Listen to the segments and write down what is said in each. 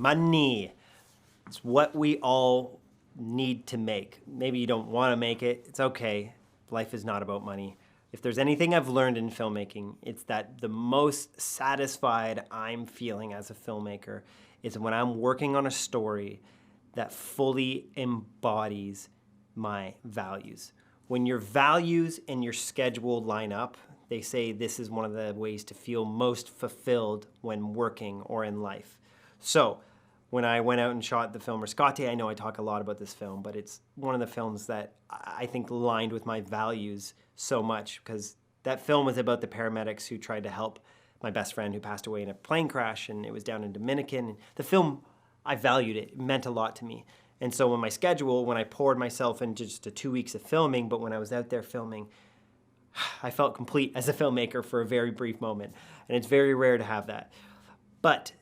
Money. It's what we all need to make. Maybe you don't want to make it. It's okay. Life is not about money. If there's anything I've learned in filmmaking, it's that the most satisfied I'm feeling as a filmmaker is when I'm working on a story that fully embodies my values. When your values and your schedule line up, they say this is one of the ways to feel most fulfilled when working or in life. So, when I went out and shot the film Rescate, I know I talk a lot about this film, but it's one of the films that I think aligned with my values so much, because that film was about the paramedics who tried to help my best friend who passed away in a plane crash, and it was down in Dominican. The film, I valued it. It meant a lot to me. And so when my schedule, when I poured myself into just 2 weeks of filming, but when I was out there filming, I felt complete as a filmmaker for a very brief moment. And it's very rare to have that. But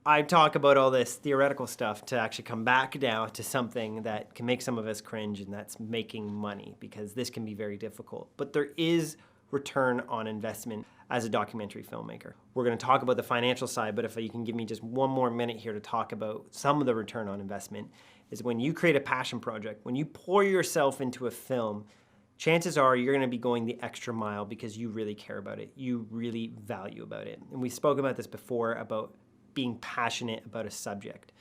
I talk about all this theoretical stuff to actually come back down to something that can make some of us cringe, and that's making money, because this can be very difficult. But there is return on investment as a documentary filmmaker. We're going to talk about the financial side, but if you can give me just one more minute here to talk about some of the return on investment, is when you create a passion project, when you pour yourself into a film, chances are you're going to be going the extra mile because you really care about it. You really value about it. And we spoke about this before, about being passionate about a subject.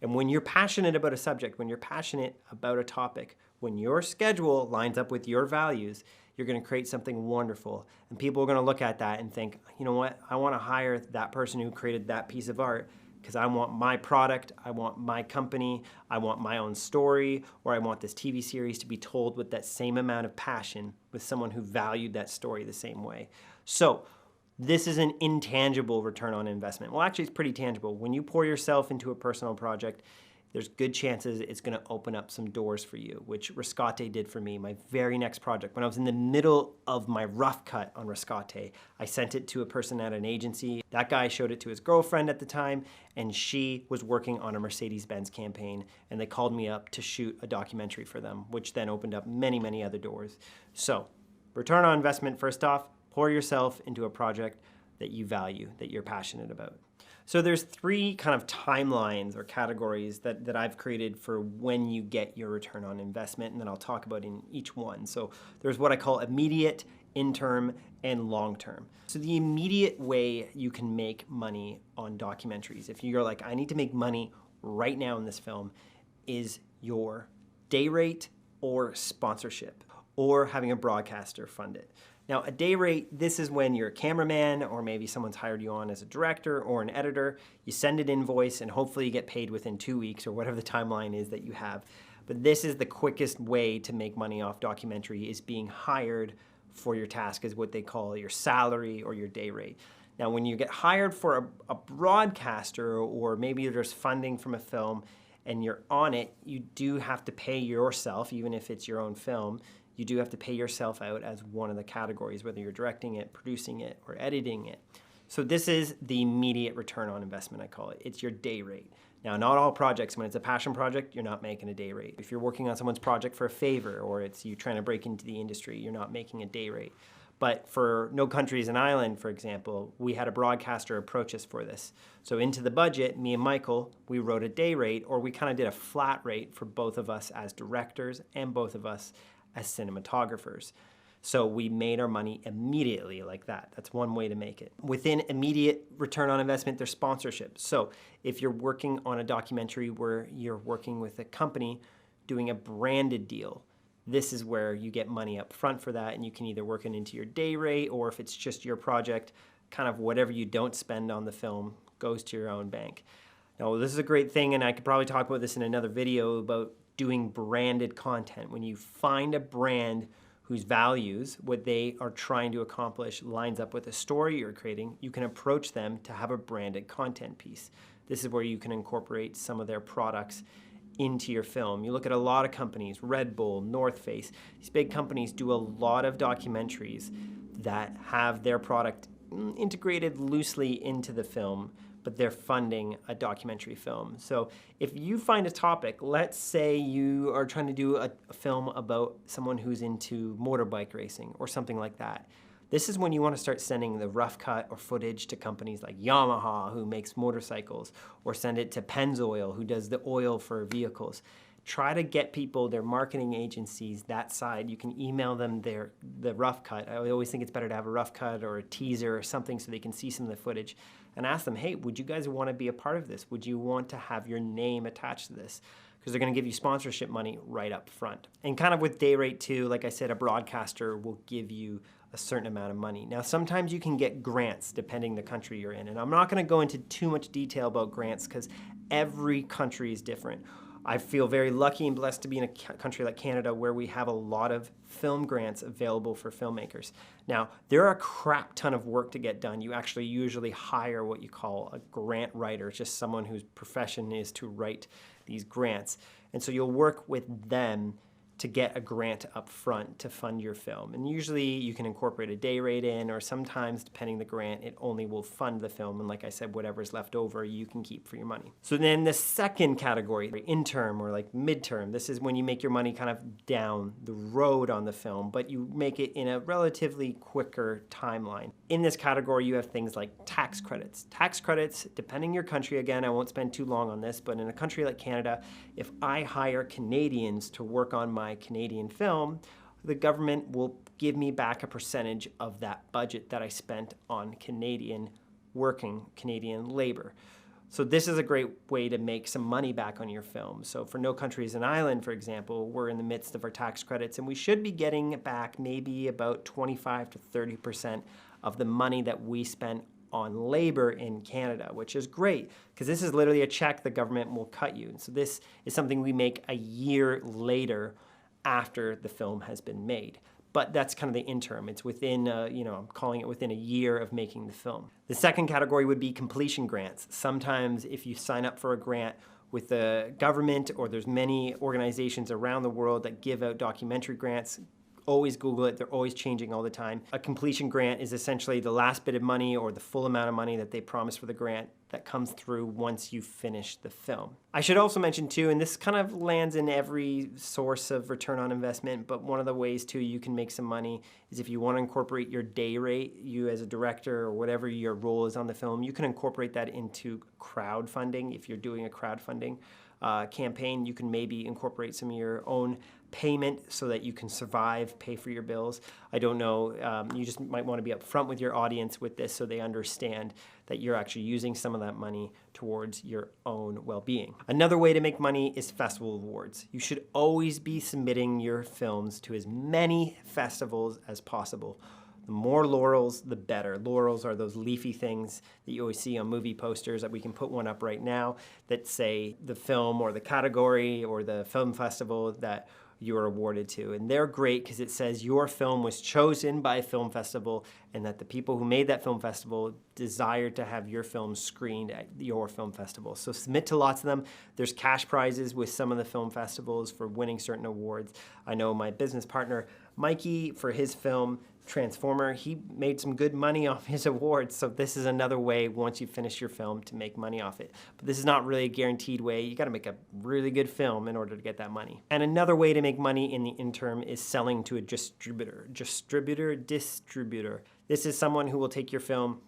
And when you're passionate about a subject, when you're passionate about a topic, when your schedule lines up with your values, you're going to create something wonderful. And people are going to look at that and think, you know what, I want to hire that person who created that piece of art because I want my product, I want my company, I want my own story, or I want this TV series to be told with that same amount of passion with someone who valued that story the same way. So, this is an intangible return on investment. Well, actually, it's pretty tangible. When you pour yourself into a personal project, there's good chances it's going to open up some doors for you, which Rescate did for me, my very next project. When I was in the middle of my rough cut on Rescate, I sent it to a person at an agency. That guy showed it to his girlfriend at the time, and she was working on a Mercedes-Benz campaign, and they called me up to shoot a documentary for them, which then opened up many, many other doors. So, return on investment, first off, pour yourself into a project that you value, that you're passionate about. So there's 3 kind of timelines or categories that I've created for when you get your return on investment, and then I'll talk about in each one. So there's what I call immediate, interim, and long-term. So the immediate way you can make money on documentaries, if you're like, I need to make money right now in this film, is your day rate or sponsorship, or having a broadcaster fund it. Now, a day rate, this is when you're a cameraman, or maybe someone's hired you on as a director or an editor. You send an invoice and hopefully you get paid within 2 weeks or whatever the timeline is that you have. But this is the quickest way to make money off documentary, is being hired for your task, is what they call your salary or your day rate. Now, when you get hired for a broadcaster, or maybe there's funding from a film and you're on it, you do have to pay yourself, even if it's your own film. You do have to pay yourself out as one of the categories, whether you're directing it, producing it, or editing it. So this is the immediate return on investment, I call it. It's your day rate. Now, not all projects, when it's a passion project, you're not making a day rate. If you're working on someone's project for a favor, or it's you trying to break into the industry, you're not making a day rate. But for No Country is an Island, for example, we had a broadcaster approach us for this. So into the budget, me and Michael, we wrote a day rate, or we kind of did a flat rate for both of us as directors and both of us as cinematographers. So we made our money immediately like that. That's one way to make it. Within immediate return on investment, there's sponsorship. So if you're working on a documentary where you're working with a company doing a branded deal, this is where you get money up front for that, and you can either work it into your day rate, or if it's just your project, kind of whatever you don't spend on the film goes to your own bank. Now, this is a great thing, and I could probably talk about this in another video, about doing branded content. When you find a brand whose values, what they are trying to accomplish, lines up with the story you're creating, you can approach them to have a branded content piece. This is where you can incorporate some of their products into your film. You look at a lot of companies, Red Bull, North Face, these big companies do a lot of documentaries that have their product integrated loosely into the film, but they're funding a documentary film. So if you find a topic, let's say you are trying to do a film about someone who's into motorbike racing or something like that. This is when you want to start sending the rough cut or footage to companies like Yamaha, who makes motorcycles, or send it to Pennzoil, who does the oil for vehicles. Try to get people, their marketing agencies, that side. You can email them the rough cut. I always think it's better to have a rough cut or a teaser or something so they can see some of the footage, and ask them, hey, would you guys want to be a part of this? Would you want to have your name attached to this? Because they're going to give you sponsorship money right up front. And kind of with day rate too, like I said, a broadcaster will give you a certain amount of money. Now, sometimes you can get grants depending the country you're in. And I'm not going to go into too much detail about grants because every country is different. I feel very lucky and blessed to be in a country like Canada where we have a lot of film grants available for filmmakers. Now, there are a crap ton of work to get done. You actually usually hire what you call a grant writer. It's just someone whose profession is to write these grants. And so you'll work with them to get a grant up front to fund your film. And usually you can incorporate a day rate in, or sometimes, depending the grant, it only will fund the film. And like I said, whatever's left over, you can keep for your money. So then the second category, interim or like midterm, this is when you make your money kind of down the road on the film, but you make it in a relatively quicker timeline. In this category, you have things like tax credits. Tax credits, depending your country, again, I won't spend too long on this, but in a country like Canada, if I hire Canadians to work on my Canadian film, the government will give me back a percentage of that budget that I spent on Canadian labor. So this is a great way to make some money back on your film. So for No Country is an Island, for example, we're in the midst of our tax credits, and we should be getting back maybe about 25 to 30% of the money that we spent on labor in Canada, which is great because this is literally a check the government will cut you. And so this is something we make a year later after the film has been made. But that's kind of the interim. It's within, I'm calling it within a year of making the film. The second category would be completion grants. Sometimes if you sign up for a grant with the government, or there's many organizations around the world that give out documentary grants, always Google it. They're always changing all the time. A completion grant is essentially the last bit of money or the full amount of money that they promise for the grant that comes through once you finish the film. I should also mention too, and this kind of lands in every source of return on investment, but one of the ways too you can make some money is if you want to incorporate your day rate, you as a director or whatever your role is on the film, you can incorporate that into crowdfunding. If you're doing a crowdfunding campaign, you can maybe incorporate some of your own payment so that you can survive, pay for your bills. I don't know, you just might want to be upfront with your audience with this so they understand that you're actually using some of that money towards your own well-being. Another way to make money is festival awards. You should always be submitting your films to as many festivals as possible. The more laurels, the better. Laurels are those leafy things that you always see on movie posters. That we can put one up right now that say the film or the category or the film festival that you are awarded to. And they're great because it says your film was chosen by a film festival and that the people who made that film festival desired to have your film screened at your film festival. So submit to lots of them. There's cash prizes with some of the film festivals for winning certain awards. I know my business partner, Mikey, for his film Transformer, he made some good money off his awards. So this is another way once you finish your film to make money off it. But this is not really a guaranteed way. You got to make a really good film in order to get that money. And another way to make money in the interim is selling to a distributor. Distributor. This is someone who will take your film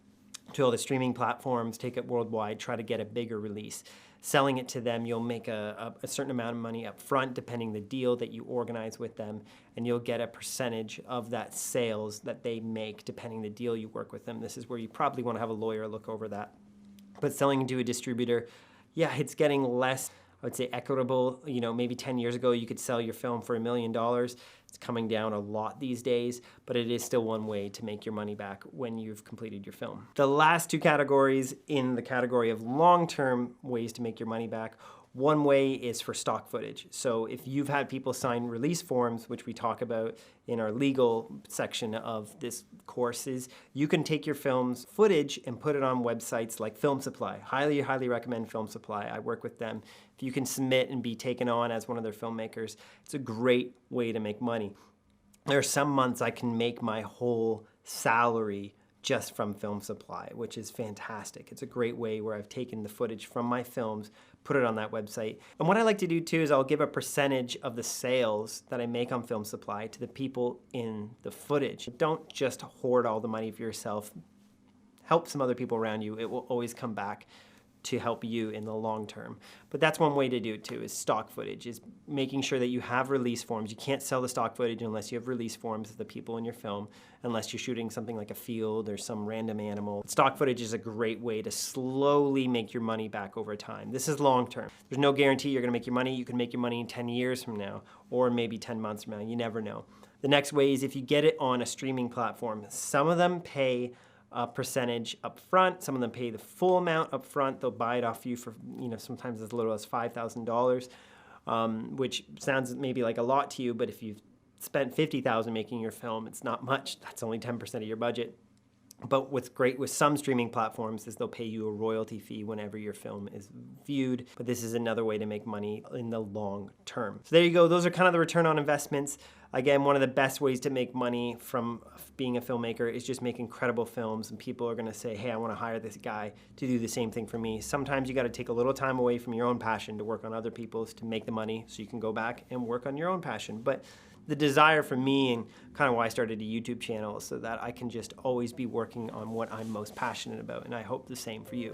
to all the streaming platforms, take it worldwide, try to get a bigger release. Selling it to them, you'll make a certain amount of money up front, depending the deal that you organize with them, and you'll get a percentage of that sales that they make, depending the deal you work with them. This is where you probably want to have a lawyer look over that. But selling to a distributor, yeah, it's getting less, I would say, equitable. You know, maybe 10 years ago, you could sell your film for $1 million. It's coming down a lot these days, but it is still one way to make your money back when you've completed your film. The last two categories in the category of long-term ways to make your money back, one way is for stock footage. So if you've had people sign release forms, which we talk about in our legal section of this course, is you can take your film's footage and put it on websites like Film Supply. Highly, highly recommend Film Supply. I work with them. If you can submit and be taken on as one of their filmmakers, it's a great way to make money. There are some months I can make my whole salary just from Film Supply, which is fantastic. It's a great way where I've taken the footage from my films, put it on that website. And what I like to do too is I'll give a percentage of the sales that I make on Film Supply to the people in the footage. Don't just hoard all the money for yourself. Help some other people around you. It will always come back to help you in the long term. But that's one way to do it too, is stock footage, is making sure that you have release forms. You can't sell the stock footage unless you have release forms of the people in your film, unless you're shooting something like a field or some random animal. Stock footage is a great way to slowly make your money back over time. This is long term. There's no guarantee you're gonna make your money. You can make your money in 10 years from now, or maybe 10 months from now, you never know. The next way is if you get it on a streaming platform. Some of them pay a percentage up front. Some of them pay the full amount up front. They'll buy it off you for, sometimes as little as $5,000, which sounds maybe like a lot to you, but if you've spent $50,000 making your film, it's not much. That's only 10% of your budget. But what's great with some streaming platforms is they'll pay you a royalty fee whenever your film is viewed. But this is another way to make money in the long term. So there you go. Those are kind of the return on investments. Again, one of the best ways to make money from being a filmmaker is just make incredible films, and people are going to say, hey, I want to hire this guy to do the same thing for me. Sometimes you got to take a little time away from your own passion to work on other people's to make the money so you can go back and work on your own passion. But the desire for me, and kind of why I started a YouTube channel, is so that I can just always be working on what I'm most passionate about, and I hope the same for you.